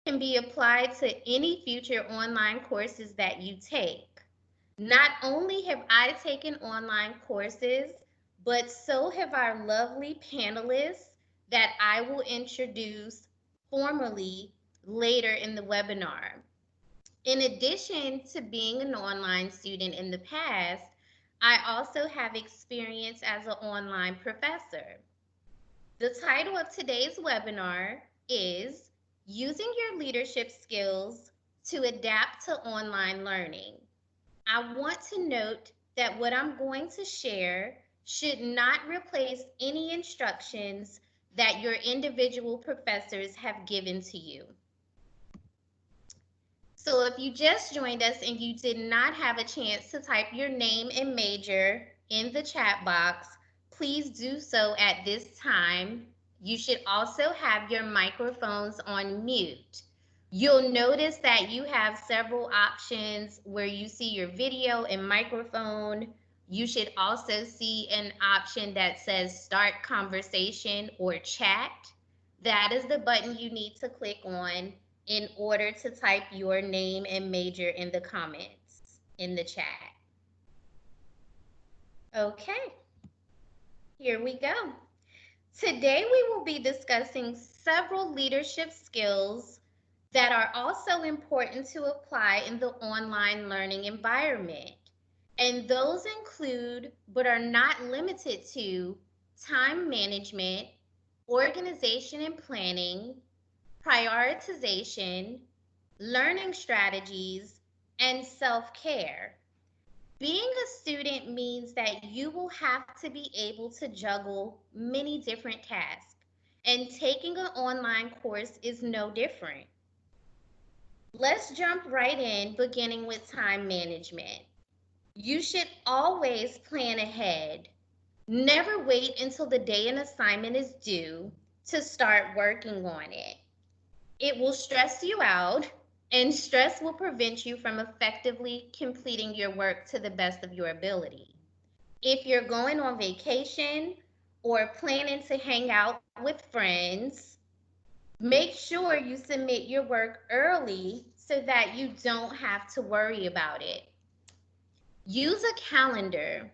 can be applied to any future online courses that you take. Not only have I taken online courses, but so have our lovely panelists that I will introduce formally later in the webinar. In addition to being an online student in the past, I also have experience as an online professor. The title of today's webinar is Using Your Leadership Skills to Adapt to Online Learning. I want to note that what I'm going to share should not replace any instructions that your individual professors have given to you. So if you just joined us and you did not have a chance to type your name and major in the chat box, please do so at this time. You should also have your microphones on mute. You'll notice that you have several options where you see your video and microphone. You should also see an option that says start conversation or chat. That is the button you need to click on in order to type your name and major in the comments in the chat. Okay, here we go. Today we will be discussing several leadership skills that are also important to apply in the online learning environment. And those include, but are not limited to, time management, organization and planning, prioritization, learning strategies, and self-care. Being a student means that you will have to be able to juggle many different tasks, and taking an online course is no different. Let's jump right in, beginning with time management. You should always plan ahead. Never wait until the day an assignment is due to start working on it. It will stress you out, and stress will prevent you from effectively completing your work to the best of your ability. If you're going on vacation or planning to hang out with friends, make sure you submit your work early so that you don't have to worry about it. Use a calendar.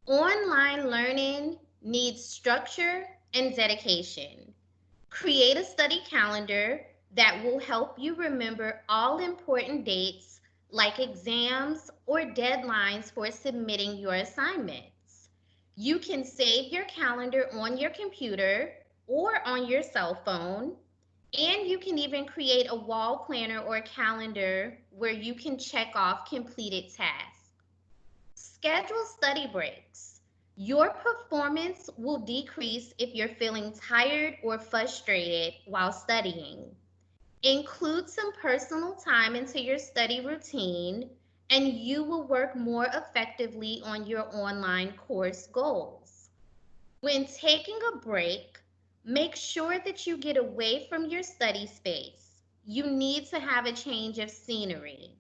Online learning needs structure and dedication. Create a study calendar that will help you remember all important dates like exams or deadlines for submitting your assignments. You can save your calendar on your computer or on your cell phone, and you can even create a wall planner or calendar where you can check off completed tasks. Schedule study breaks. Your performance will decrease if you're feeling tired or frustrated while studying. Include some personal time into your study routine, and you will work more effectively on your online course goals. When taking a break, make sure that you get away from your study space. You need to have a change of scenery.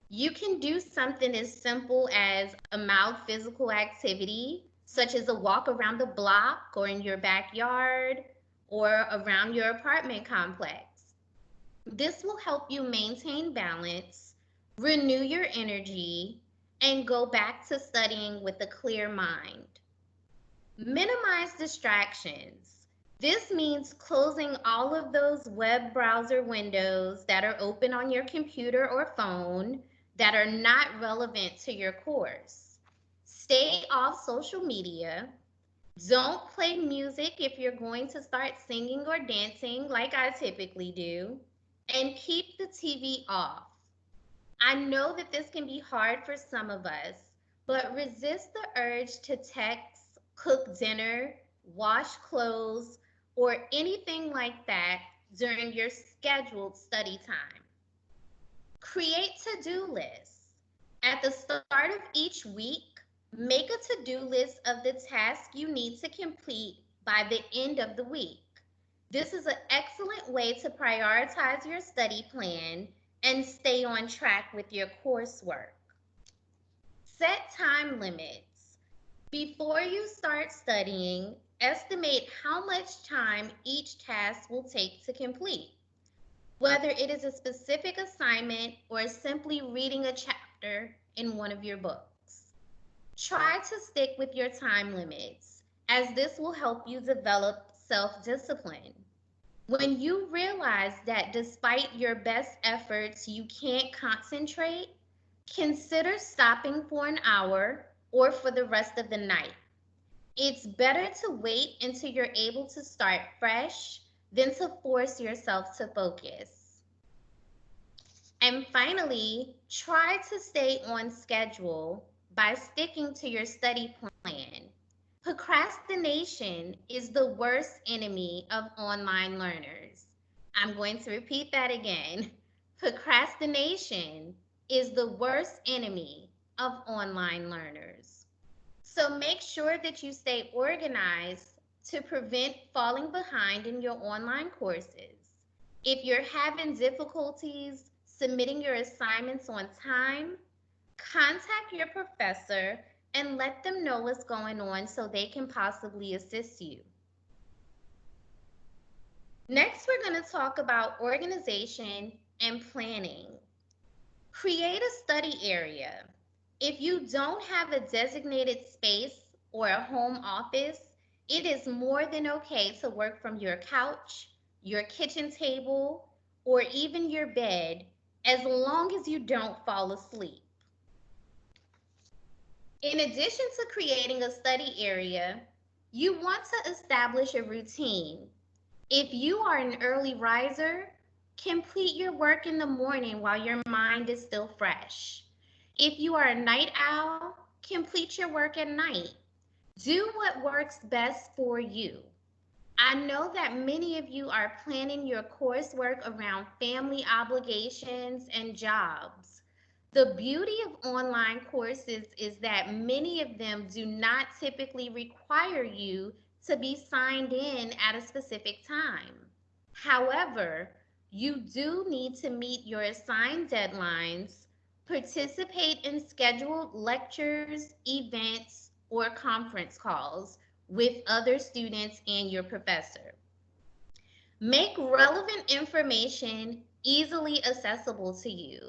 You can do something as simple as a mild physical activity, such as a walk around the block or in your backyard or around your apartment complex. This will help you maintain balance, renew your energy, and go back to studying with a clear mind. Minimize distractions. This means closing all of those web browser windows that are open on your computer or phone that are not relevant to your course. Stay off social media. Don't play music if you're going to start singing or dancing like I typically do. And keep the TV off. I know that this can be hard for some of us, but resist the urge to text, cook dinner, wash clothes, or anything like that during your scheduled study time. Create to-do lists. At the start of each week, make a to-do list of the tasks you need to complete by the end of the week. This is an excellent way to prioritize your study plan and stay on track with your coursework. Set time limits. Before you start studying, estimate how much time each task will take to complete. whether it is a specific assignment or simply reading a chapter in one of your books. Try to stick with your time limits, as this will help you develop self discipline. When you realize that despite your best efforts, you can't concentrate, consider stopping for an hour or for the rest of the night. It's better to wait until you're able to start fresh than to force yourself to focus. And finally, try to stay on schedule by sticking to your study plan. Procrastination is the worst enemy of online learners. I'm going to repeat that again. Procrastination is the worst enemy of online learners. So make sure that you stay organized to prevent falling behind in your online courses. If you're having difficulties submitting your assignments on time, contact your professor and let them know what's going on so they can possibly assist you. Next, we're going to talk about organization and planning. Create a study area. If you don't have a designated space or a home office, it is more than okay to work from your couch, your kitchen table, or even your bed, as long as you don't fall asleep. In addition to creating a study area, you want to establish a routine. If you are an early riser, complete your work in the morning while your mind is still fresh. If you are a night owl, complete your work at night. Do what works best for you. I know that many of you are planning your coursework around family obligations and jobs. The beauty of online courses is that many of them do not typically require you to be signed in at a specific time. However, you do need to meet your assigned deadlines, participate in scheduled lectures, events, or conference calls with other students and your professor. Make relevant information easily accessible to you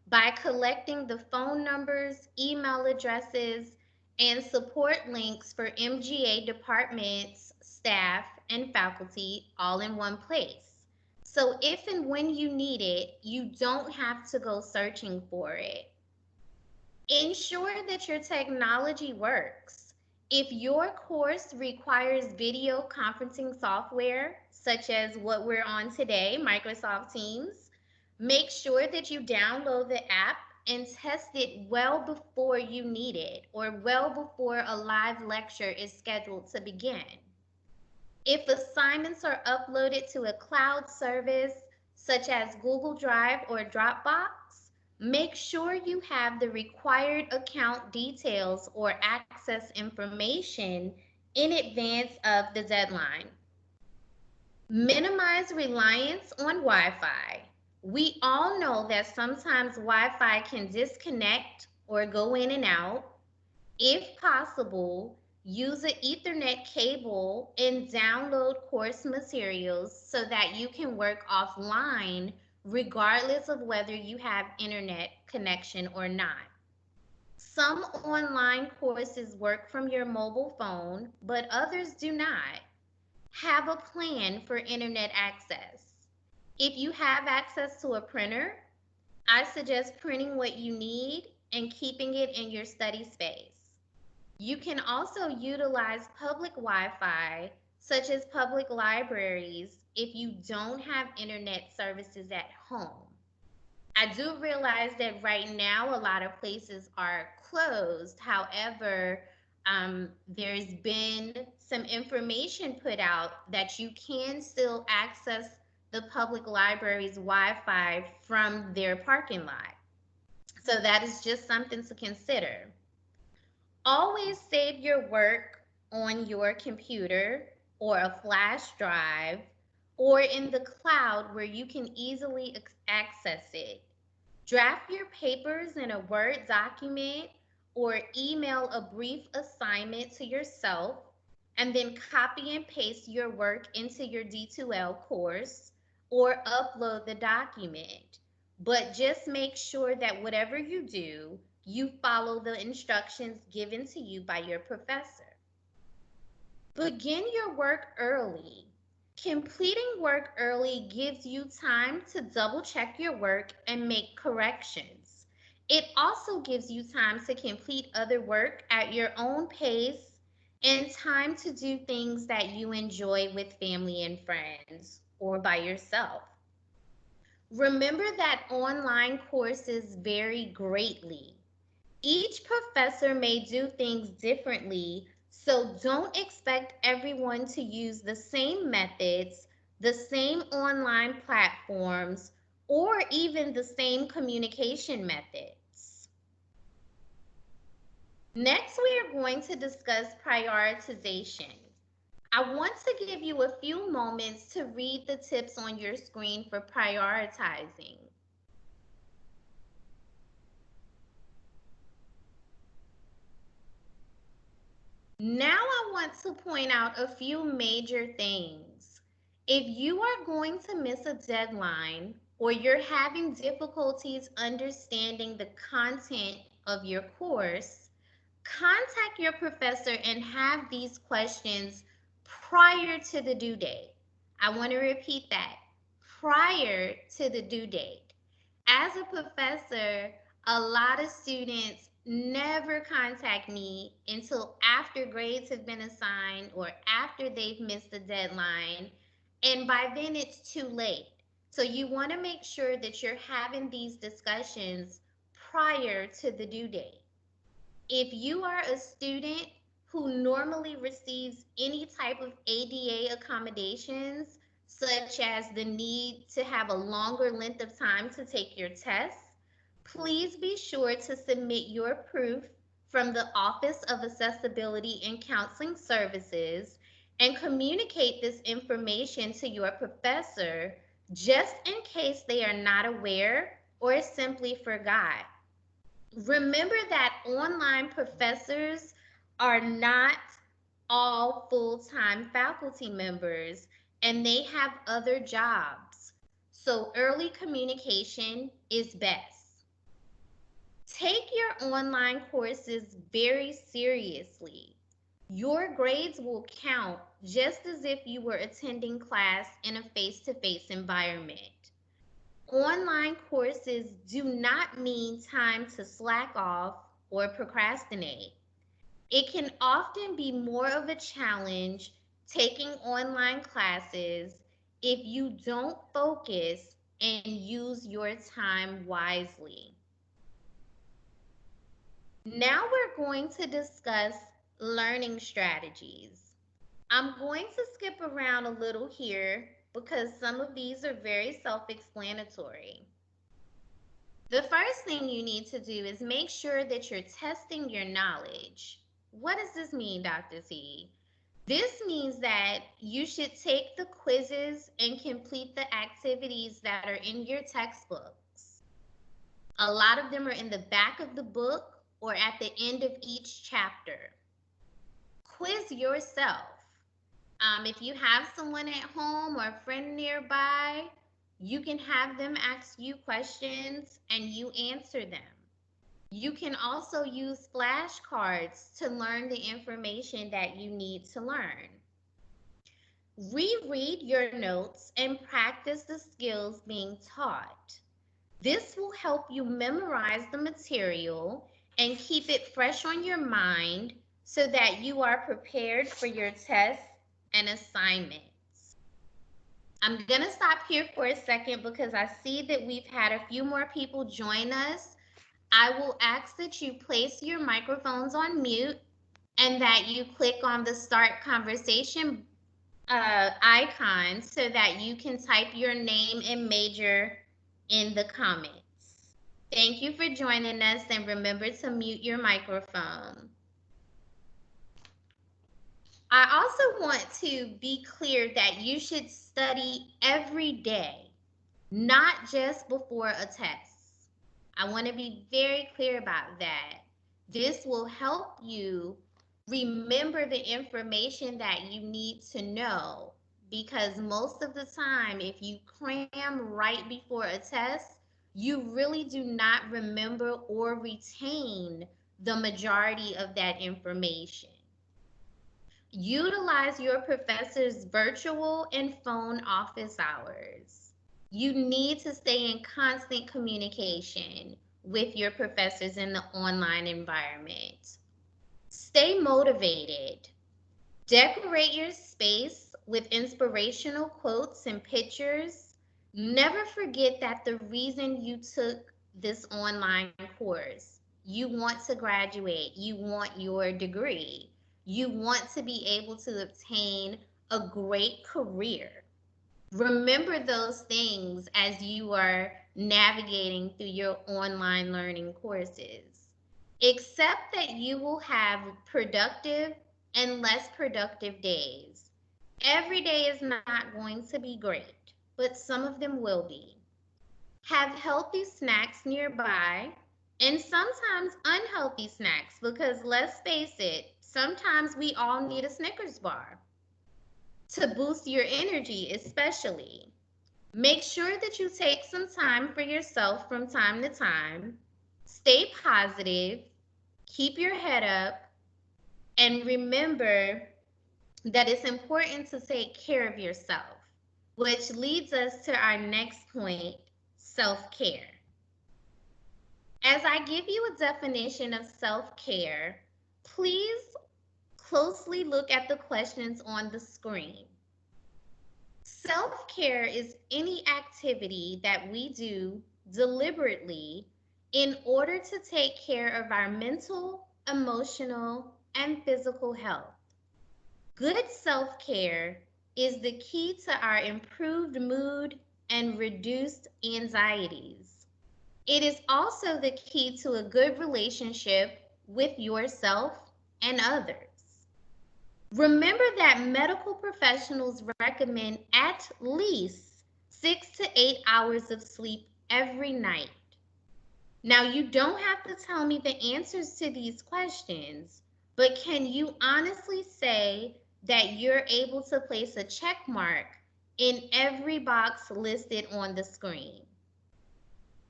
by collecting the phone numbers, email addresses, and support links for MGA departments, staff, and faculty all in one place. So if and when you need it, you don't have to go searching for it. Ensure that your technology works. If your course requires video conferencing software, such as what we're on today, Microsoft Teams, make sure that you download the app and test it well before you need it or well before a live lecture is scheduled to begin. If assignments are uploaded to a cloud service, such as Google Drive or Dropbox, make sure you have the required account details or access information in advance of the deadline. Minimize reliance on Wi-Fi. We all know that sometimes Wi-Fi can disconnect or go in and out. If possible, use an Ethernet cable and download course materials so that you can work offline regardless of whether you have internet connection or not. Some online courses work from your mobile phone, but others do not. Have a plan for internet access. If you have access to a printer, I suggest printing what you need and keeping it in your study space. You can also utilize public Wi-Fi, such as public libraries, if you don't have internet services at home. I do realize that right now a lot of places are closed. However, there's been some information put out that you can still access the public library's Wi-Fi from their parking lot. So that is just something to consider. Always save your work on your computer or a flash drive or in the cloud where you can easily access it. Draft your papers in a Word document or email a brief assignment to yourself and then copy and paste your work into your D2L course or upload the document. But just make sure that whatever you do, you follow the instructions given to you by your professor. Begin your work early. Completing work early gives you time to double check your work and make corrections. It also gives you time to complete other work at your own pace and time to do things that you enjoy with family and friends or by yourself. Remember that online courses vary greatly. Each professor may do things differently, so don't expect everyone to use the same methods, the same online platforms, or even the same communication methods. Next, we are going to discuss prioritization. I want to give you a few moments to read the tips on your screen for prioritizing. Now I want to point out a few major things. If you are going to miss a deadline or you're having difficulties understanding the content of your course, contact your professor and have these questions prior to the due date. I want to repeat that, prior to the due date. As a professor, a lot of students never contact me until after grades have been assigned or after they've missed the deadline, and by then it's too late. So you want to make sure that you're having these discussions prior to the due date. If you are a student who normally receives any type of ADA accommodations, such as the need to have a longer length of time to take your tests, please be sure to submit your proof from the Office of Accessibility and Counseling Services and communicate this information to your professor just in case they are not aware or simply forgot. Remember that online professors are not all full-time faculty members and they have other jobs. So early communication is best. Take your online courses very seriously. Your grades will count just as if you were attending class in a face-to-face environment. Online courses do not mean time to slack off or procrastinate. It can often be more of a challenge taking online classes if you don't focus and use your time wisely. Now we're going to discuss learning strategies. I'm going to skip around a little here because some of these are very self-explanatory. The first thing you need to do is make sure that you're testing your knowledge. What does this mean, Dr. T? This means that you should take the quizzes and complete the activities that are in your textbooks. A lot of them are in the back of the book or at the end of each chapter. Quiz yourself. If you have someone at home or a friend nearby, you can have them ask you questions and you answer them. You can also use flashcards to learn the information that you need to learn. Reread your notes and practice the skills being taught. This will help you memorize the material and keep it fresh on your mind so that you are prepared for your tests and assignments. I'm going to stop here for a second because I see that we've had a few more people join us. I will ask that you place your microphones on mute and that you click on the start conversation icon so that you can type your name and major in the comments. Thank you for joining us and remember to mute your microphone. I also want to be clear that you should study every day, not just before a test. I want to be very clear about that. This will help you remember the information that you need to know because most of the time, if you cram right before a test, you really do not remember or retain the majority of that information. Utilize your professor's virtual and phone office hours. You need to stay in constant communication with your professors in the online environment. Stay motivated. Decorate your space with inspirational quotes and pictures. Never forget that the reason you took this online course, you want to graduate, you want your degree, you want to be able to obtain a great career. Remember those things as you are navigating through your online learning courses. Accept that you will have productive and less productive days. Every day is not going to be great, but some of them will be. Have healthy snacks nearby and sometimes unhealthy snacks because let's face it, sometimes we all need a Snickers bar to boost your energy, especially. Make sure that you take some time for yourself from time to time. Stay positive, keep your head up, and remember that it's important to take care of yourself, which leads us to our next point, self-care. As I give you a definition of self-care, please closely look at the questions on the screen. Self-care is any activity that we do deliberately in order to take care of our mental, emotional, and physical health. Good self-care is the key to our improved mood and reduced anxieties. It is also the key to a good relationship with yourself and others. Remember that medical professionals recommend at least 6 to 8 hours of sleep every night. Now, you don't have to tell me the answers to these questions, but can you honestly say that you're able to place a check mark in every box listed on the screen?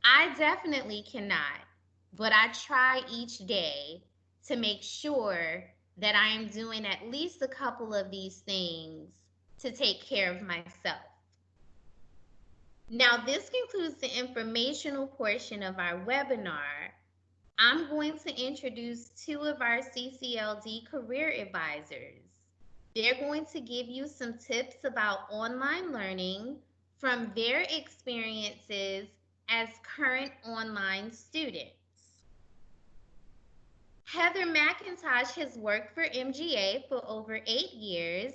I definitely cannot, but I try each day to make sure that I am doing at least a couple of these things to take care of myself. Now, this concludes the informational portion of our webinar. I'm going to introduce two of our CCLD career advisors. They're going to give you some tips about online learning from their experiences as current online students. Heather McIntosh has worked for MGA for over 8 years,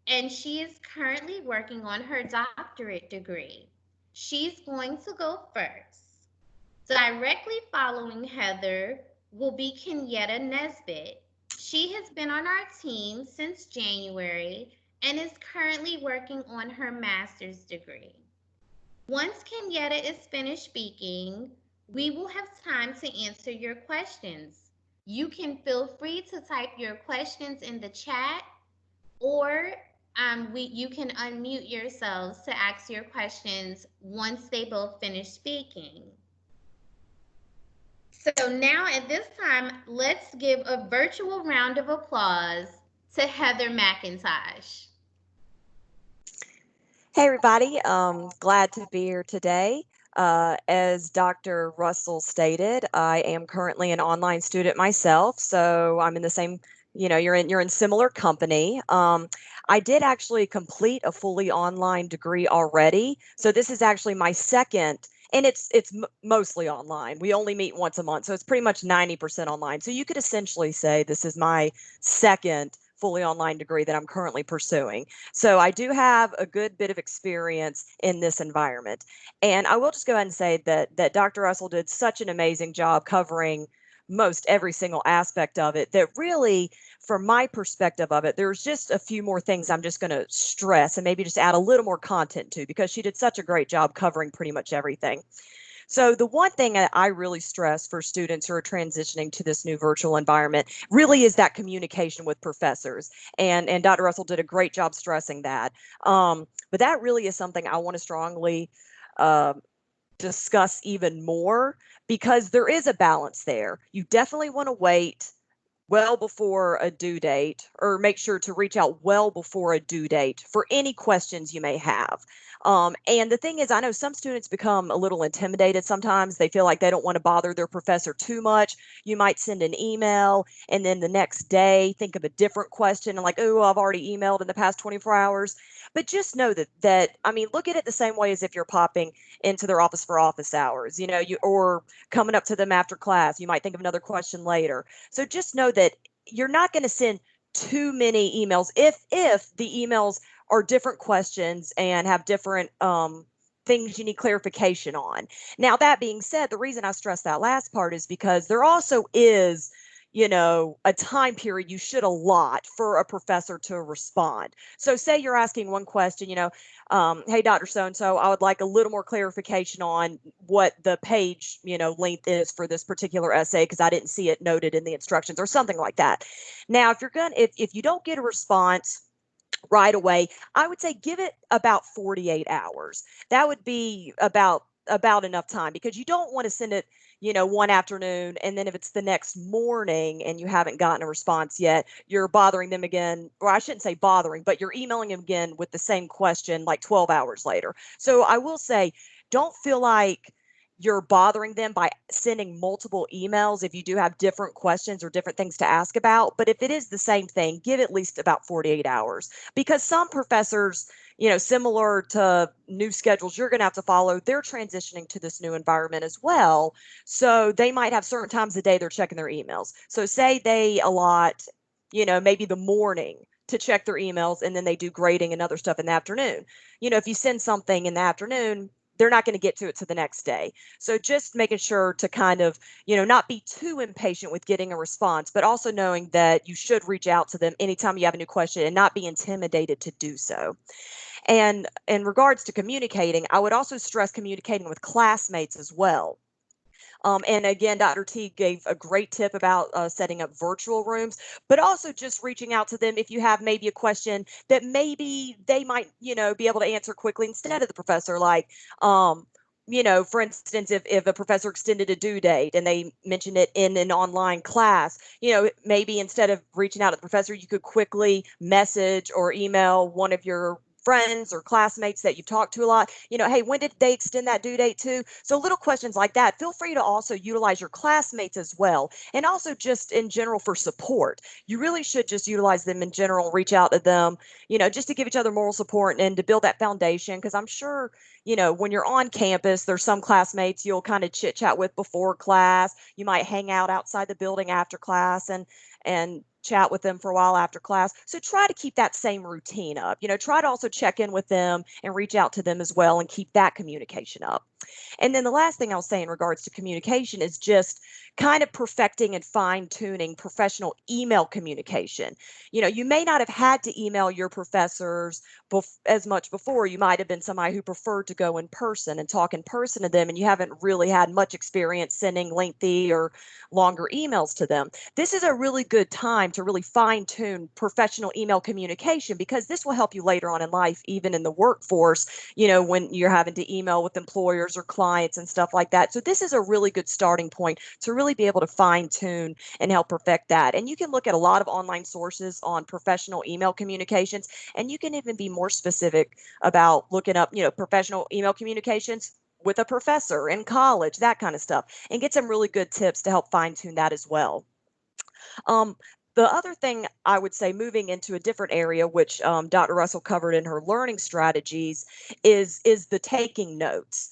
and she is currently working on her doctorate degree. She's going to go first. Directly following Heather will be Kenyatta Nesbitt. She has been on our team since January and is currently working on her master's degree. Once Kenyatta is finished speaking, we will have time to answer your questions. You can feel free to type your questions in the chat, or you can unmute yourselves to ask your questions once they both finish speaking. So now at this time, let's give a virtual round of applause to Heather McIntosh. Hey everybody, glad to be here today. As Dr. Russell stated, I am currently an online student myself, so I'm in the same, you're in similar company. I did actually complete a fully online degree already, so this is actually my second, and it's mostly online. We only meet once a month, so it's pretty much 90% online. So you could essentially say this is my second fully online degree that I'm currently pursuing. So I do have a good bit of experience in this environment. And I will just go ahead and say that Dr. Russell did such an amazing job covering most every single aspect of it that really, from my perspective of it, there's just a few more things I'm just going to stress and maybe just add a little more content to, because she did such a great job covering pretty much everything. So the one thing that I really stress for students who are transitioning to this new virtual environment really is that communication with professors. And Dr. Russell did a great job stressing that. But that really is something I want to strongly uh, discuss even more, because there is a balance there. You definitely want to wait well before a due date, or make sure to reach out well before a due date for any questions you may have. And the thing is, I know some students become a little intimidated sometimes. They feel like they don't want to bother their professor too much. You might send an email and then the next day think of a different question and like, oh, I've already emailed in the past 24 hours. But just know that I mean, look at it the same way as if you're popping into their office for office hours, or coming up to them after class. You might think of another question later. So just know that you're not going to send too many emails if the emails are different questions and have different things you need clarification on. Now, that being said, the reason I stress that last part is because there also is, a time period you should allot for a professor to respond. So say you're asking one question, hey, Dr. So-and-so, I would like a little more clarification on what the page, length is for this particular essay, because I didn't see it noted in the instructions, or something like that. Now, if you don't get a response right away, I would say give it about 48 hours. That would be about enough time, because you don't want to send it, one afternoon, and then if it's the next morning and you haven't gotten a response yet, you're bothering them again. Or I shouldn't say bothering, but you're emailing them again with the same question like 12 hours later. So I will say, don't feel like you're bothering them by sending multiple emails if you do have different questions or different things to ask about. But if it is the same thing, give at least about 48 hours, because some professors, similar to new schedules you're going to have to follow, they're transitioning to this new environment as well. So they might have certain times of the day they're checking their emails. So say they allot, maybe the morning to check their emails, and then they do grading and other stuff in the afternoon. If you send something in the afternoon, they're not going to get to it to the next day. So just making sure to kind of, not be too impatient with getting a response, but also knowing that you should reach out to them anytime you have a new question and not be intimidated to do so. And in regards to communicating, I would also stress communicating with classmates as well. And again, Dr. T gave a great tip about setting up virtual rooms, but also just reaching out to them if you have maybe a question that maybe they might, be able to answer quickly instead of the professor. Like, for instance, if a professor extended a due date and they mentioned it in an online class, maybe instead of reaching out to the professor, you could quickly message or email one of your friends or classmates that you've talked to a lot, hey, when did they extend that due date to? So little questions like that. Feel free to also utilize your classmates as well. And also just in general for support. You really should just utilize them in general, reach out to them, just to give each other moral support and to build that foundation. Because I'm sure, when you're on campus, there's some classmates you'll kind of chit chat with before class. You might hang out outside the building after class and chat with them for a while after class. So try to keep that same routine up. Try to also check in with them and reach out to them as well and keep that communication up. And then the last thing I'll say in regards to communication is just kind of perfecting and fine tuning professional email communication. You may not have had to email your professors as much before. You might have been somebody who preferred to go in person and talk in person to them, and you haven't really had much experience sending lengthy or longer emails to them. This is a really good time to really fine tune professional email communication, because this will help you later on in life, even in the workforce, when you're having to email with employers or clients and stuff like that. So this is a really good starting point to really be able to fine tune and help perfect that. And you can look at a lot of online sources on professional email communications, and you can even be more specific about looking up, professional email communications with a professor in college, that kind of stuff, and get some really good tips to help fine tune that as well. Um, the other thing I would say, moving into a different area, which Dr. Russell covered in her learning strategies, is the taking notes.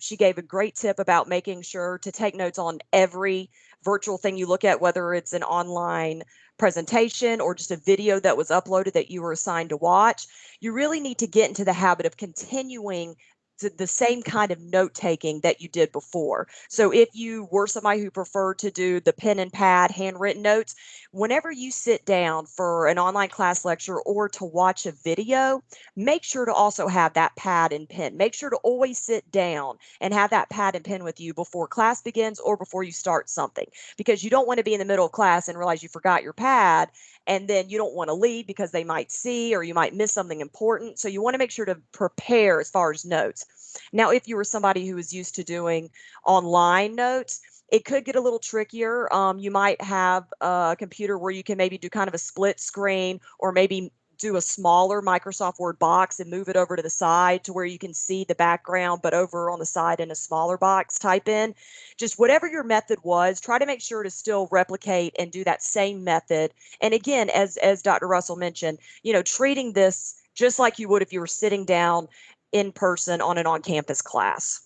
She gave a great tip about making sure to take notes on every virtual thing you look at, whether it's an online presentation or just a video that was uploaded that you were assigned to watch. You really need to get into the habit of continuing the same kind of note taking that you did before. So if you were somebody who preferred to do the pen and pad handwritten notes, whenever you sit down for an online class lecture or to watch a video, make sure to also have that pad and pen. Make sure to always sit down and have that pad and pen with you before class begins or before you start something, because you don't want to be in the middle of class and realize you forgot your pad, and then you don't want to leave because they might see or you might miss something important. So you want to make sure to prepare as far as notes. Now, if you were somebody who was used to doing online notes, it could get a little trickier. You might have a computer where you can maybe do kind of a split screen, or maybe do a smaller Microsoft Word box and move it over to the side to where you can see the background, but over on the side in a smaller box, type in. Just whatever your method was, try to make sure to still replicate and do that same method. And again, as Dr. Russell mentioned, treating this just like you would if you were sitting down in person on an on-campus class.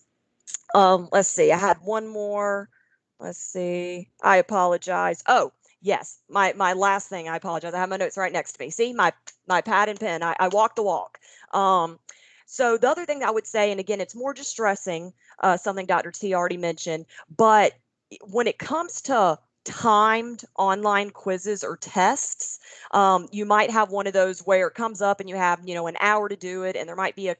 Let's see, I had one more. Let's see. I apologize. Oh, yes, my last thing. I apologize. I have my notes right next to me. See, my pad and pen. I walk the walk. So the other thing that I would say, and again, it's more just stressing something Dr. T already mentioned, but when it comes to timed online quizzes or tests, you might have one of those where it comes up and you have, an hour to do it, and there might be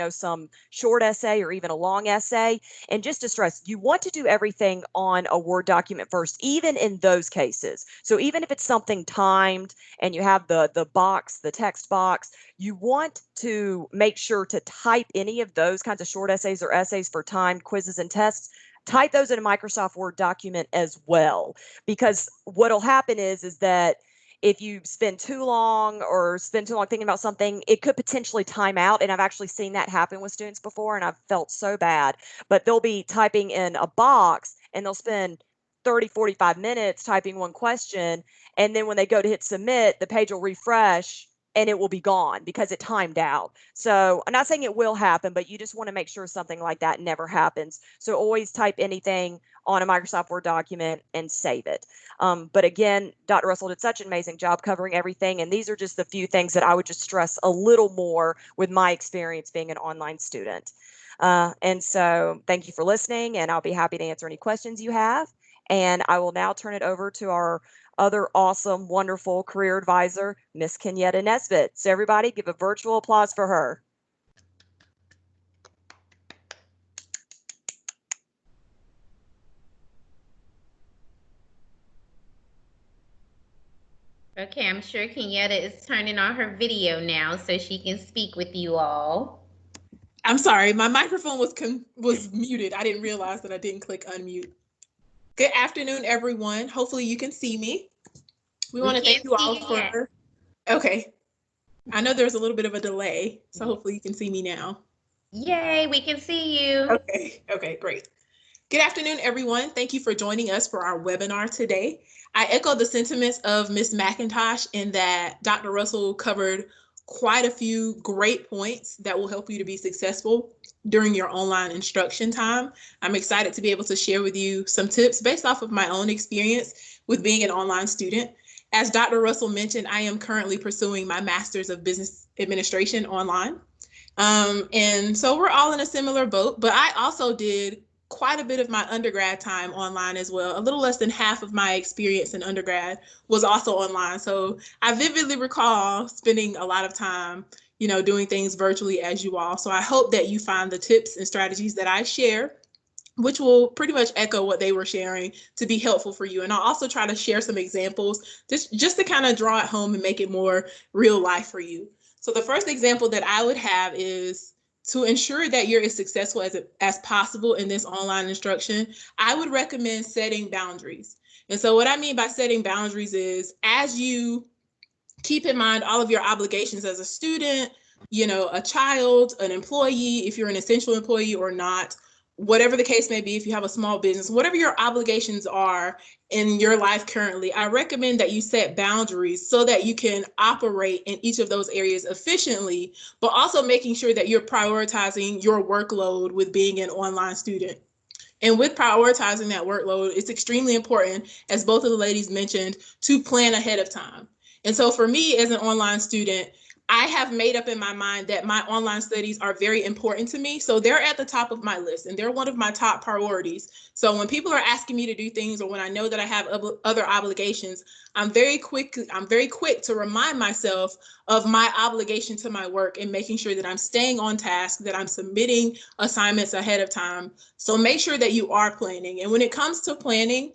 some short essay or even a long essay. And just to stress, you want to do everything on a Word document first, even in those cases. So even if it's something timed and you have the box, the text box, you want to make sure to type any of those kinds of short essays or essays for timed quizzes and tests. Type those in a Microsoft Word document as well, because what'll happen is that if you spend too long thinking about something, it could potentially time out. And I've actually seen that happen with students before, and I've felt so bad. But they'll be typing in a box and they'll spend 30, 45 minutes typing one question. And then when they go to hit submit, the page will refresh and it will be gone because it timed out. So I'm not saying it will happen, but you just want to make sure something like that never happens. So always type anything on a Microsoft Word document and save it. But again, Dr. Russell did such an amazing job covering everything. And these are just the few things that I would just stress a little more with my experience being an online student. And so thank you for listening, and I'll be happy to answer any questions you have. And I will now turn it over to our other awesome, wonderful career advisor, Miss Kenyatta Nesbitt. So everybody give a virtual applause for her. Okay, I'm sure Kenyatta is turning on her video now so she can speak with you all. I'm sorry, my microphone was muted. I didn't realize that I didn't click unmute. Good afternoon, everyone. Hopefully you can see me. We want to thank you all for... Okay. I know there's a little bit of a delay, so hopefully you can see me now. Yay, we can see you. Okay, great. Good afternoon, everyone. Thank you for joining us for our webinar today. I echo the sentiments of Ms. McIntosh in that Dr. Russell covered quite a few great points that will help you to be successful during your online instruction time. I'm excited to be able to share with you some tips based off of my own experience with being an online student. As Dr. Russell mentioned, I am currently pursuing my Master's of Business Administration online. And so we're all in a similar boat, but I also did quite a bit of my undergrad time online as well. A little less than half of my experience in undergrad was also online. So I vividly recall spending a lot of time, doing things virtually as you all. So I hope that you find the tips and strategies that I share, which will pretty much echo what they were sharing, to be helpful for you. And I'll also try to share some examples just to kind of draw it home and make it more real life for you. So the first example that I would have is, to ensure that you're as successful as possible in this online instruction, I would recommend setting boundaries. And so what I mean by setting boundaries is, as you keep in mind all of your obligations as a student, a child, an employee, if you're an essential employee or not, whatever the case may be, if you have a small business, whatever your obligations are in your life currently, I recommend that you set boundaries so that you can operate in each of those areas efficiently, but also making sure that you're prioritizing your workload with being an online student. And with prioritizing that workload, it's extremely important, as both of the ladies mentioned, to plan ahead of time. And so for me as an online student, I have made up in my mind that my online studies are very important to me. So they're at the top of my list and they're one of my top priorities. So when people are asking me to do things, or when I know that I have other obligations, I'm very quick to remind myself of my obligation to my work and making sure that I'm staying on task, that I'm submitting assignments ahead of time. So make sure that you are planning. And when it comes to planning,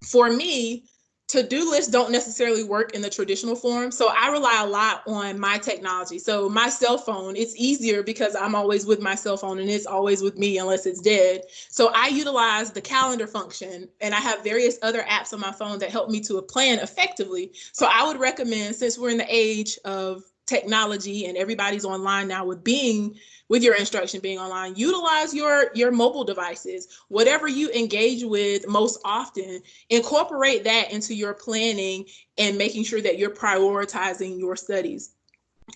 for me, to-do lists don't necessarily work in the traditional form. So I rely a lot on my technology. So my cell phone, it's easier because I'm always with my cell phone and it's always with me unless it's dead. So I utilize the calendar function, and I have various other apps on my phone that help me to plan effectively. So I would recommend, since we're in the age of technology and everybody's online now with your instruction being online, utilize your mobile devices. Whatever you engage with most often, incorporate that into your planning and making sure that you're prioritizing your studies.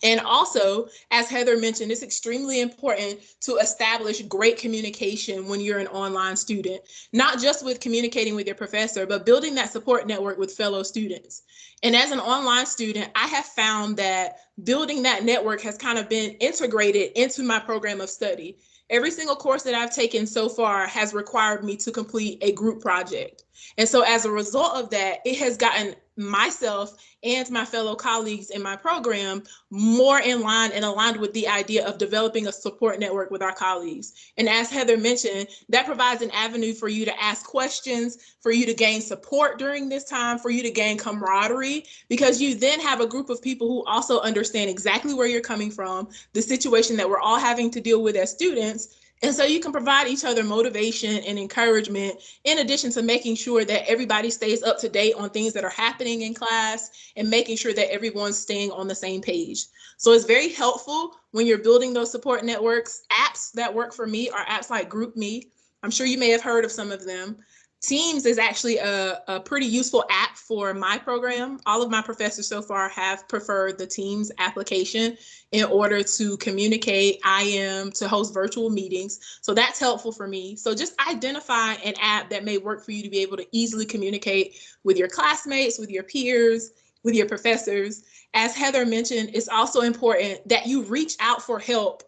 And also, as Heather mentioned, it's extremely important to establish great communication when you're an online student, not just with communicating with your professor, but building that support network with fellow students. And as an online student, I have found that building that network has kind of been integrated into my program of study. Every single course that I've taken so far has required me to complete a group project. And so as a result of that, it has gotten myself and my fellow colleagues in my program more in line and aligned with the idea of developing a support network with our colleagues. And as Heather mentioned, that provides an avenue for you to ask questions, for you to gain support during this time, for you to gain camaraderie, because you then have a group of people who also understand exactly where you're coming from, the situation that we're all having to deal with as students. And so you can provide each other motivation and encouragement, in addition to making sure that everybody stays up to date on things that are happening in class and making sure that everyone's staying on the same page. So it's very helpful when you're building those support networks. Apps that work for me are apps like GroupMe. I'm sure you may have heard of some of them. Teams is actually a pretty useful app for my program. All of my professors so far have preferred the Teams application in order to communicate, to host virtual meetings. So that's helpful for me. So just identify an app that may work for you to be able to easily communicate with your classmates, with your peers, with your professors. As Heather mentioned, it's also important that you reach out for help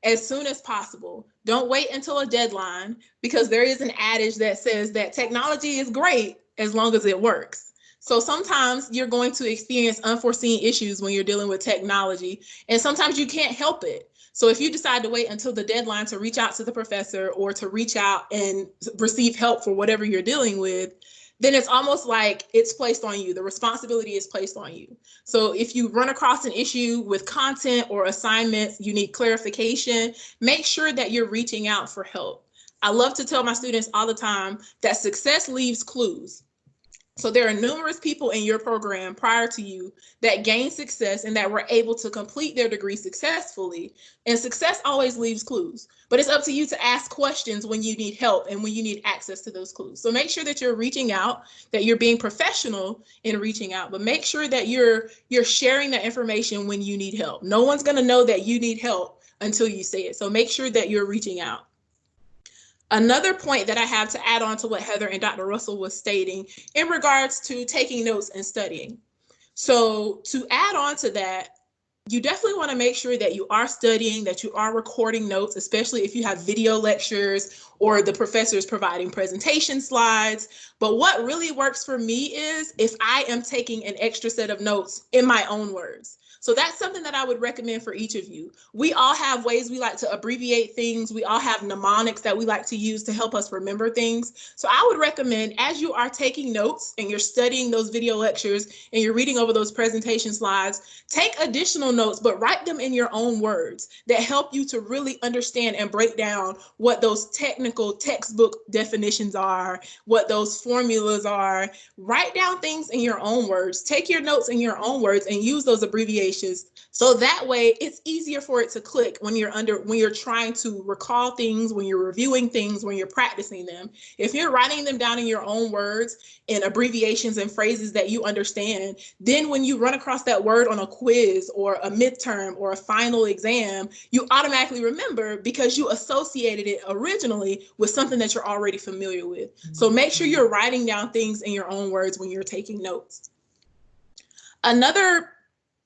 as soon as possible. Don't wait until a deadline, because there is an adage that says that technology is great as long as it works. So sometimes you're going to experience unforeseen issues when you're dealing with technology, and sometimes you can't help it. So if you decide to wait until the deadline to reach out to the professor or to reach out and receive help for whatever you're dealing with, then it's almost like it's placed on you. The responsibility is placed on you. So if you run across an issue with content or assignments, you need clarification, make sure that you're reaching out for help. I love to tell my students all the time that success leaves clues. So there are numerous people in your program prior to you that gained success and that were able to complete their degree successfully. And success always leaves clues, but it's up to you to ask questions when you need help and when you need access to those clues. So make sure that you're reaching out, that you're being professional in reaching out, but make sure that you're sharing that information when you need help. No one's going to know that you need help until you say it. So make sure that you're reaching out. Another point that I have to add on to what Heather and Dr. Russell was stating in regards to taking notes and studying. So to add on to that, you definitely want to make sure that you are studying, that you are recording notes, especially if you have video lectures or the professor is providing presentation slides. But what really works for me is if I am taking an extra set of notes in my own words. So that's something that I would recommend for each of you. We all have ways we like to abbreviate things. We all have mnemonics that we like to use to help us remember things. So I would recommend, as you are taking notes and you're studying those video lectures and you're reading over those presentation slides, take additional notes, but write them in your own words that help you to really understand and break down what those technical textbook definitions are, what those formulas are. Write down things in your own words. Take your notes in your own words and use those abbreviations. So that way it's easier for it to click when you're trying to recall things, when you're reviewing things, when you're practicing them. If you're writing them down in your own words in abbreviations and phrases that you understand, then when you run across that word on a quiz or a midterm or a final exam, you automatically remember because you associated it originally with something that you're already familiar with. So make sure you're writing down things in your own words when you're taking notes. Another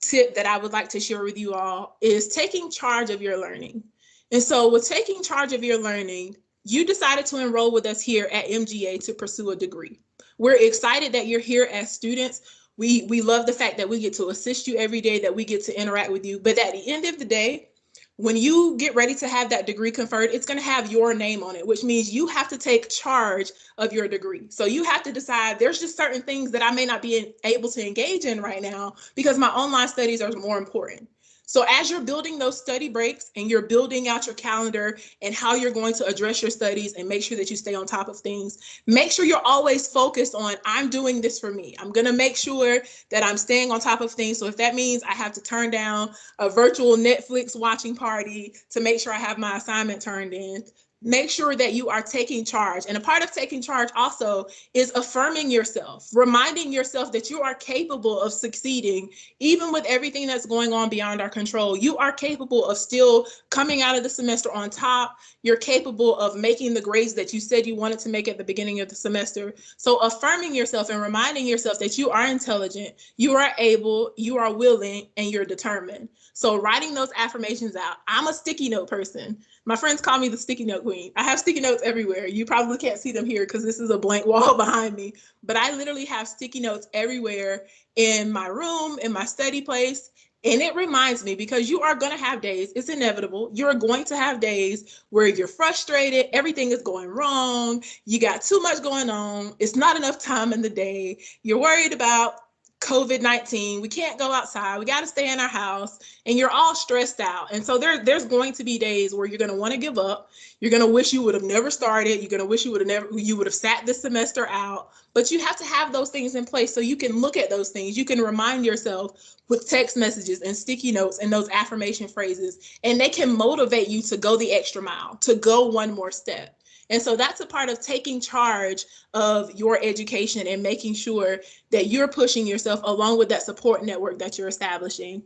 tip that I would like to share with you all is taking charge of your learning. And so with taking charge of your learning, you decided to enroll with us here at MGA to pursue a degree. We're excited that you're here as students. We love the fact that we get to assist you every day, that we get to interact with you. But at the end of the day, when you get ready to have that degree conferred, it's going to have your name on it, which means you have to take charge of your degree. So you have to decide, there's just certain things that I may not be able to engage in right now because my online studies are more important. So as you're building those study breaks and you're building out your calendar and how you're going to address your studies and make sure that you stay on top of things, make sure you're always focused on, I'm doing this for me. I'm going to make sure that I'm staying on top of things. So if that means I have to turn down a virtual Netflix watching party to make sure I have my assignment turned in, make sure that you are taking charge. And a part of taking charge also is affirming yourself, reminding yourself that you are capable of succeeding, even with everything that's going on beyond our control. You are capable of still coming out of the semester on top. You're capable of making the grades that you said you wanted to make at the beginning of the semester. So affirming yourself and reminding yourself that you are intelligent, you are able, you are willing, and you're determined. So writing those affirmations out. I'm a sticky note person. My friends call me the sticky note queen. I have sticky notes everywhere. You probably can't see them here because this is a blank wall behind me, but I literally have sticky notes everywhere in my room, in my study place. And it reminds me, because you are going to have days, it's inevitable. You're going to have days where you're frustrated, everything is going wrong, you got too much going on, it's not enough time in the day, you're worried about COVID-19, we can't go outside, we got to stay in our house, and you're all stressed out. And so there's going to be days where you're going to want to give up. You're going to wish you would have never started. You're going to wish you would have sat this semester out. But you have to have those things in place so you can look at those things. You can remind yourself with text messages and sticky notes and those affirmation phrases, and they can motivate you to go the extra mile, to go one more step. And so that's a part of taking charge of your education and making sure that you're pushing yourself along with that support network that you're establishing.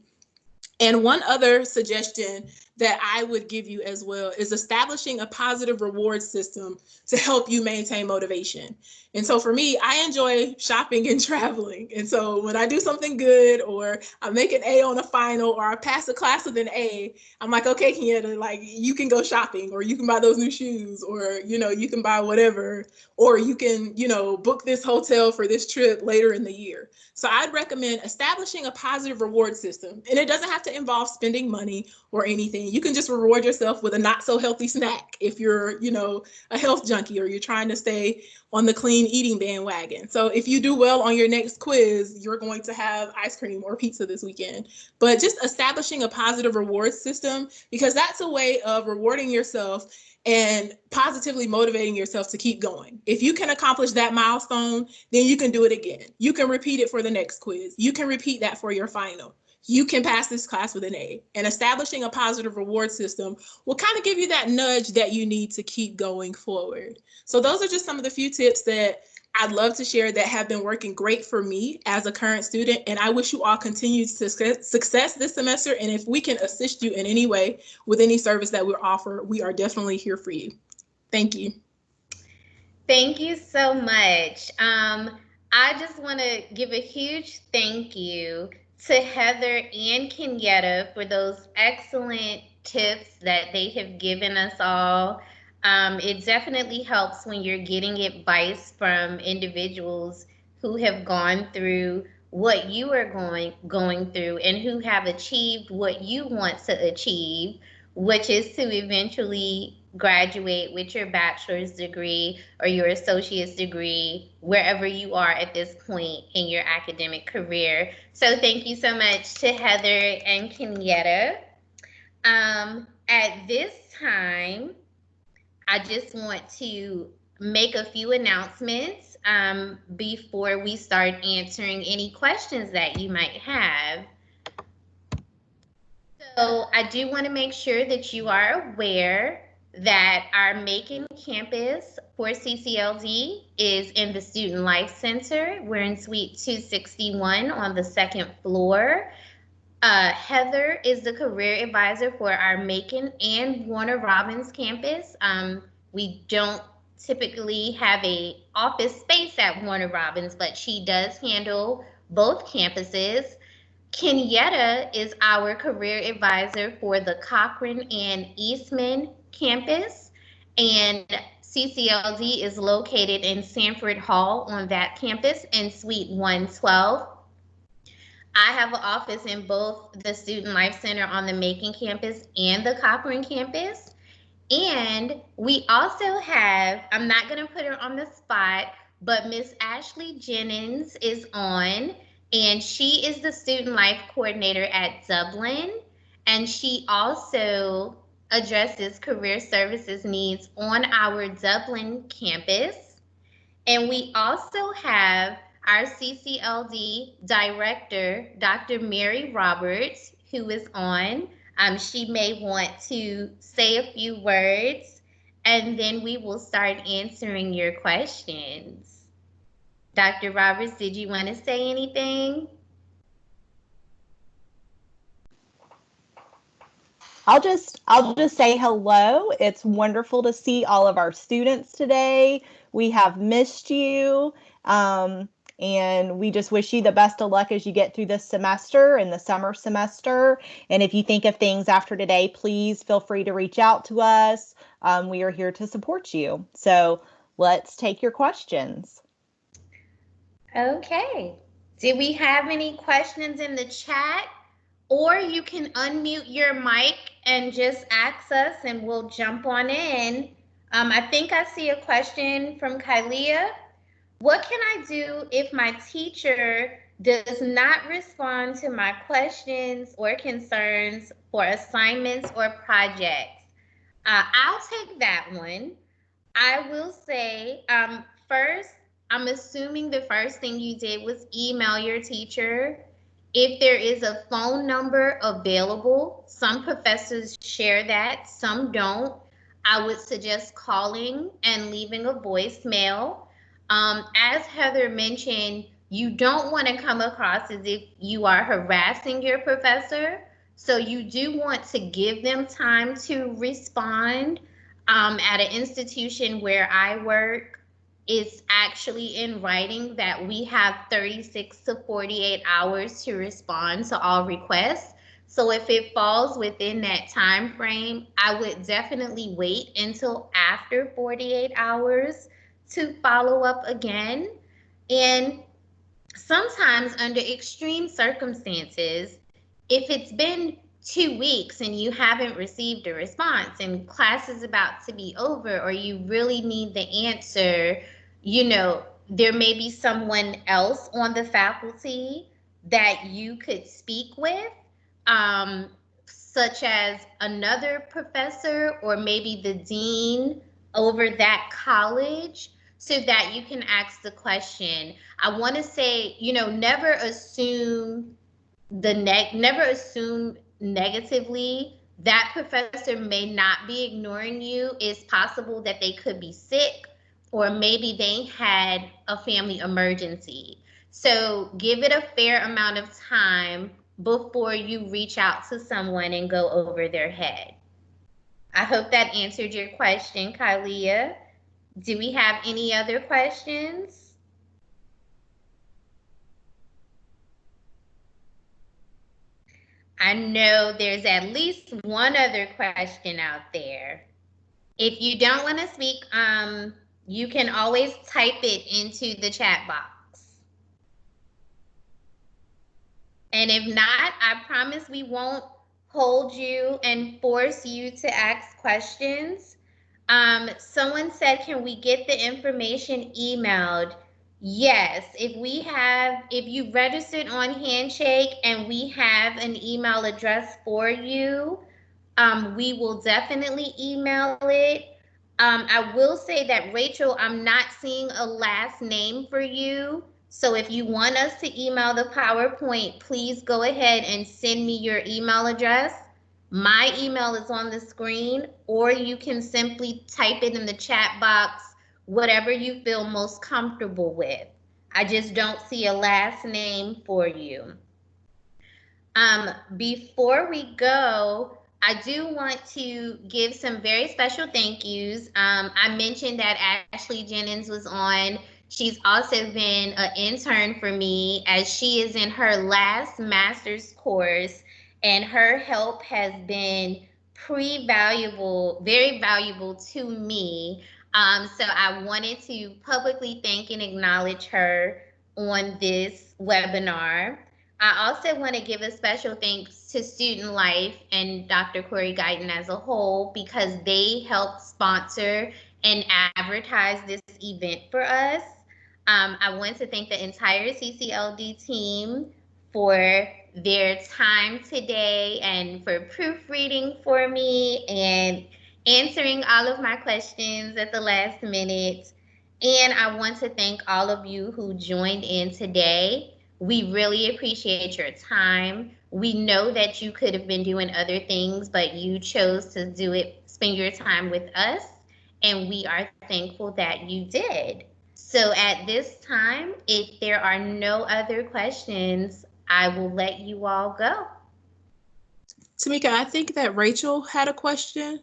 And one other suggestion that I would give you as well is establishing a positive reward system to help you maintain motivation. And so for me, I enjoy shopping and traveling. And so when I do something good, or I make an A on a final, or I pass a class with an A, I'm like, okay, Kieta, like, you can go shopping, or you can buy those new shoes, or, you can buy whatever, or you can, book this hotel for this trip later in the year. So I'd recommend establishing a positive reward system. And it doesn't have to involve spending money or anything. You can just reward yourself with a not so healthy snack if you're, a health junkie, or you're trying to stay on the clean eating bandwagon. So if you do well on your next quiz, you're going to have ice cream or pizza this weekend. But just establishing a positive reward system, because that's a way of rewarding yourself and positively motivating yourself to keep going. If you can accomplish that milestone, then you can do it again. You can repeat it for the next quiz. You can repeat that for your final. You can pass this class with an A. And establishing a positive reward system will kind of give you that nudge that you need to keep going forward. So those are just some of the few tips that I'd love to share that have been working great for me as a current student. And I wish you all continued success this semester. And if we can assist you in any way with any service that we offer, we are definitely here for you. Thank you. Thank you so much. I just want to give a huge thank you to Heather and Kenyatta for those excellent tips that they have given us all. It definitely helps when you're getting advice from individuals who have gone through what you are going through and who have achieved what you want to achieve, which is to eventually graduate with your bachelor's degree or your associate's degree, wherever you are at this point in your academic career. So thank you so much to Heather and Kenyatta. At this time, I just want to make a few announcements before we start answering any questions that you might have. So I do want to make sure that you are aware that our Macon campus for CCLD is in the Student Life Center. We're in Suite 261 on the second floor. Heather is the career advisor for our Macon and Warner Robins campus. We don't typically have an office space at Warner Robins, but she does handle both campuses. Kenyatta is our career advisor for the Cochran and Eastman campus, and CCLD is located in Sanford Hall on that campus in Suite 112. I have an office in both the Student Life Center on the Macon campus and the Cochran campus. And we also have, I'm not going to put her on the spot, but Miss Ashley Jennings is on, and she is the Student Life Coordinator at Dublin. And she also addresses career services needs on our Dublin campus. And we also have our CCLD director, Dr. Mary Roberts, who is on. She may want to say a few words, and then we will start answering your questions. Dr. Roberts, did you want to say anything? I'll just say hello. It's wonderful to see all of our students today. We have missed you. And we just wish you the best of luck as you get through this semester and the summer semester. And if you think of things after today, please feel free to reach out to us. We are here to support you. So let's take your questions. Okay. Did we have any questions in the chat? Or you can unmute your mic and just ask us and we'll jump on in. I think I see a question from Kylia. What can I do if my teacher does not respond to my questions or concerns for assignments or projects? I'll take that one. I will say, first, I'm assuming the first thing you did was email your teacher. If there is a phone number available, some professors share that, some don't. I would suggest calling and leaving a voicemail. As Heather mentioned, you don't want to come across as if you are harassing your professor. So you do want to give them time to respond. At an institution where I work, it's actually in writing that we have 36 to 48 hours to respond to all requests. So if it falls within that time frame, I would definitely wait until after 48 hours to follow up again. And sometimes under extreme circumstances, if it's been 2 weeks and you haven't received a response and class is about to be over, or you really need the answer, you know, there may be someone else on the faculty that you could speak with, such as another professor or maybe the dean over that college, so that you can ask the question. I want to say, you know, never assume negatively. That professor may not be ignoring you. It's possible that they could be sick, or maybe they had a family emergency. So give it a fair amount of time before you reach out to someone and go over their head. I hope that answered your question, Kylia. Do we have any other questions? I know there's at least one other question out there. If you don't want to speak, you can always type it into the chat box. And if not, I promise we won't hold you and force you to ask questions. Someone said, can we get the information emailed? Yes, if you registered on Handshake and we have an email address for you, we will definitely email it. I will say that, Rachel, I'm not seeing a last name for you. So if you want us to email the PowerPoint, please go ahead and send me your email address. My email is on the screen, or you can simply type it in the chat box, whatever you feel most comfortable with. I just don't see a last name for you. Before we go, I do want to give some very special thank yous. I mentioned that Ashley Jennings was on. She's also been an intern for me as she is in her last master's course, and her help has been very valuable to me. So I wanted to publicly thank and acknowledge her on this webinar. I also want to give a special thanks to Student Life and Dr. Corey Guyton as a whole, because they helped sponsor and advertise this event for us. I want to thank the entire CCLD team for their time today and for proofreading for me and answering all of my questions at the last minute. And I want to thank all of you who joined in today. We really appreciate your time. We know that you could have been doing other things, but you chose to spend your time with us, and we are thankful that you did. So at this time, if there are no other questions, I will let you all go. Tamika, I think that Rachel had a question.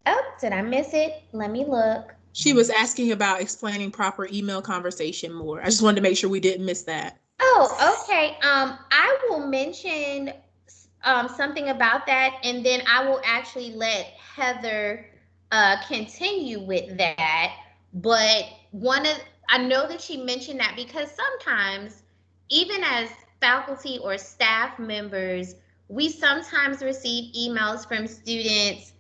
Oh, did I miss it? Let me look. She was asking about explaining proper email conversation more. I just wanted to make sure we didn't miss that. Oh, okay. I will mention something about that, and then I will actually let Heather continue with that. But I know that she mentioned that because sometimes, even as faculty or staff members, we sometimes receive emails from students,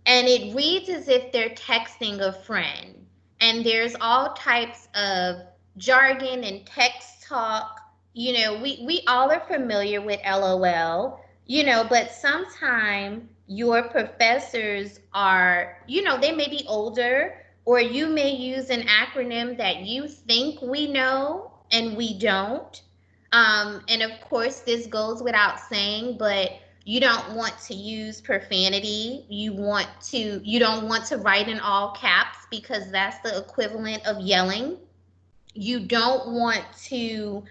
and it reads as if they're texting a friend. And there's all types of jargon and text talk. We all are familiar with LOL, but sometimes your professors are, they may be older, or you may use an acronym that you think we know and we don't. And of course, this goes without saying, but you don't want to use profanity. You don't want to write in all caps, because that's the equivalent of yelling. You don't want to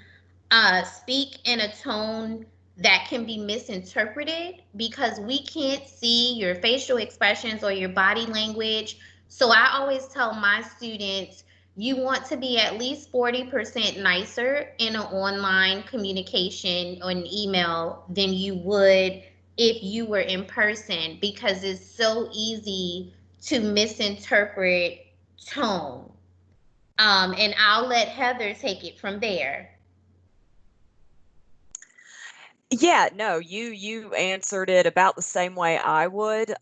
speak in a tone that can be misinterpreted, because we can't see your facial expressions or your body language. So I always tell my students, you want to be at least 40% nicer in an online communication or an email than you would if you were in person, because it's so easy to misinterpret tone. And I'll let Heather take it from there. Yeah, no, you answered it about the same way I would.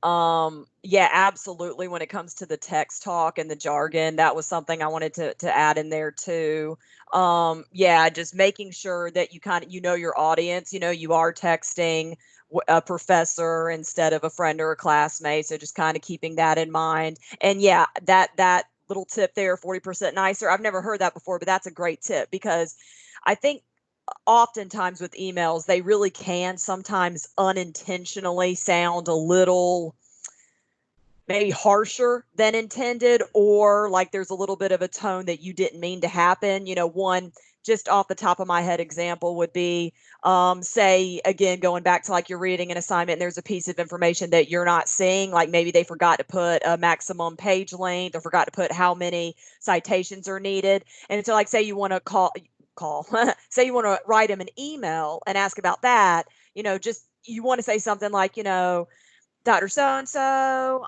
Yeah, absolutely. When it comes to the text talk and the jargon, that was something I wanted to add in there too. Yeah, just making sure that you know your audience. You are texting a professor instead of a friend or a classmate, so just kind of keeping that in mind. And yeah, that little tip there, 40% nicer. I've never heard that before, but that's a great tip, because I think oftentimes with emails, they really can sometimes unintentionally sound a little maybe harsher than intended, or like there's a little bit of a tone that you didn't mean to happen. One just off the top of my head example would be, say, again, going back to like you're reading an assignment and there's a piece of information that you're not seeing, like maybe they forgot to put a maximum page length or forgot to put how many citations are needed. And so like, say you want to call say you want to write him an email and ask about that, just you want to say something like, Dr. So-and-so,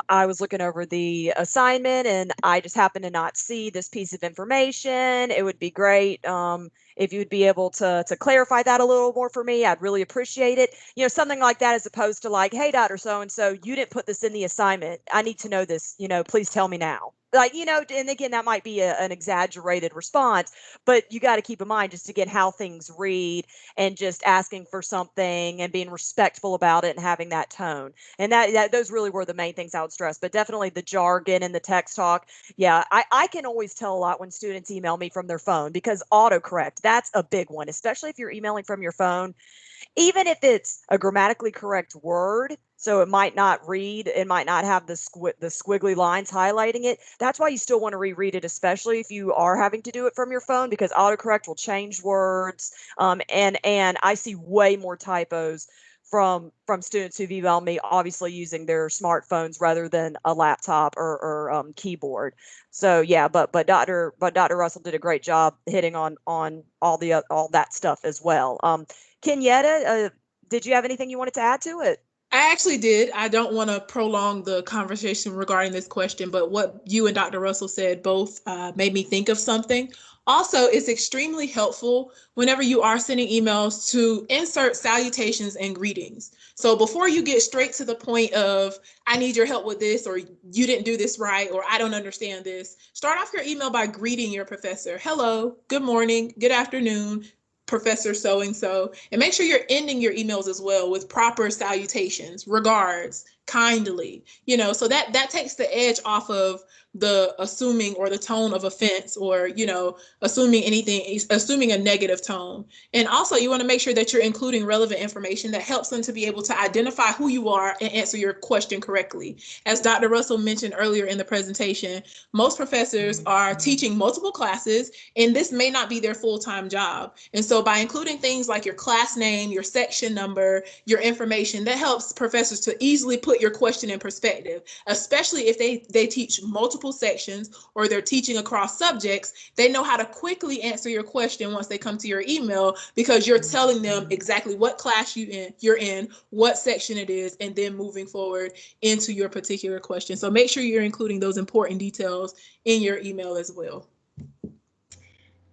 I was looking over the assignment and I just happened to not see this piece of information. It would be great if you'd be able to clarify that a little more for me. I'd really appreciate it. Something like that, as opposed to like, hey, Dr. So-and-so, you didn't put this in the assignment. I need to know this, please tell me now. Like, and again, that might be an exaggerated response, but you got to keep in mind just again how things read, and just asking for something and being respectful about it and having that tone. And that those really were the main things I would stress. But definitely the jargon and the text talk. Yeah, I can always tell a lot when students email me from their phone, because autocorrect, that's a big one, especially if you're emailing from your phone. Even if it's a grammatically correct word, so it might not have the squiggly lines highlighting it. That's why you still want to reread it, especially if you are having to do it from your phone, because autocorrect will change words. And I see way more typos from students who've emailed me, obviously using their smartphones rather than a laptop or keyboard. So yeah, but Dr. Russell did a great job hitting on all that stuff as well. Kenyatta, did you have anything you wanted to add to it? I actually did. I don't want to prolong the conversation regarding this question, but what you and Dr. Russell said both made me think of something. Also, it's extremely helpful whenever you are sending emails to insert salutations and greetings. So before you get straight to the point of, I need your help with this, or you didn't do this right, or I don't understand this, start off your email by greeting your professor. Hello, good morning, good afternoon, Professor so-and-so, and make sure you're ending your emails as well with proper salutations, regards, kindly, so that takes the edge off of the assuming or the tone of offense, or assuming a negative tone. And also, you want to make sure that you're including relevant information that helps them to be able to identify who you are and answer your question correctly. As Dr. Russell mentioned earlier in the presentation, most professors are teaching multiple classes, and this may not be their full-time job. And so by including things like your class name, your section number, your information, that helps professors to easily put your question in perspective, especially if they teach multiple sections or they're teaching across subjects. They know how to quickly answer your question once they come to your email, because you're telling them exactly what class you're in, what section it is, and then moving forward into your particular question. So make sure you're including those important details in your email as well.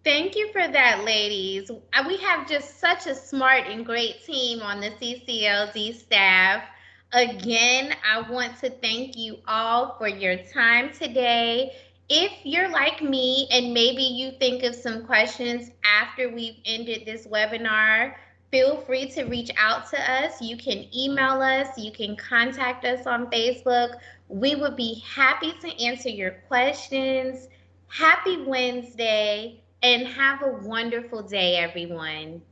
Thank you for that, ladies. We have just such a smart and great team on the CCLZ staff. Again, I want to thank you all for your time today. If you're like me and maybe you think of some questions after we've ended this webinar, feel free to reach out to us. You can email us, you can contact us on Facebook. We would be happy to answer your questions. Happy Wednesday, and have a wonderful day, everyone.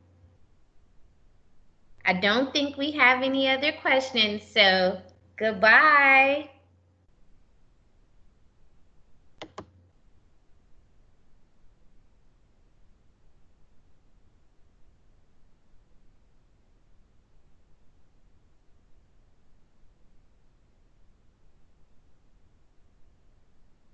I don't think we have any other questions, so goodbye.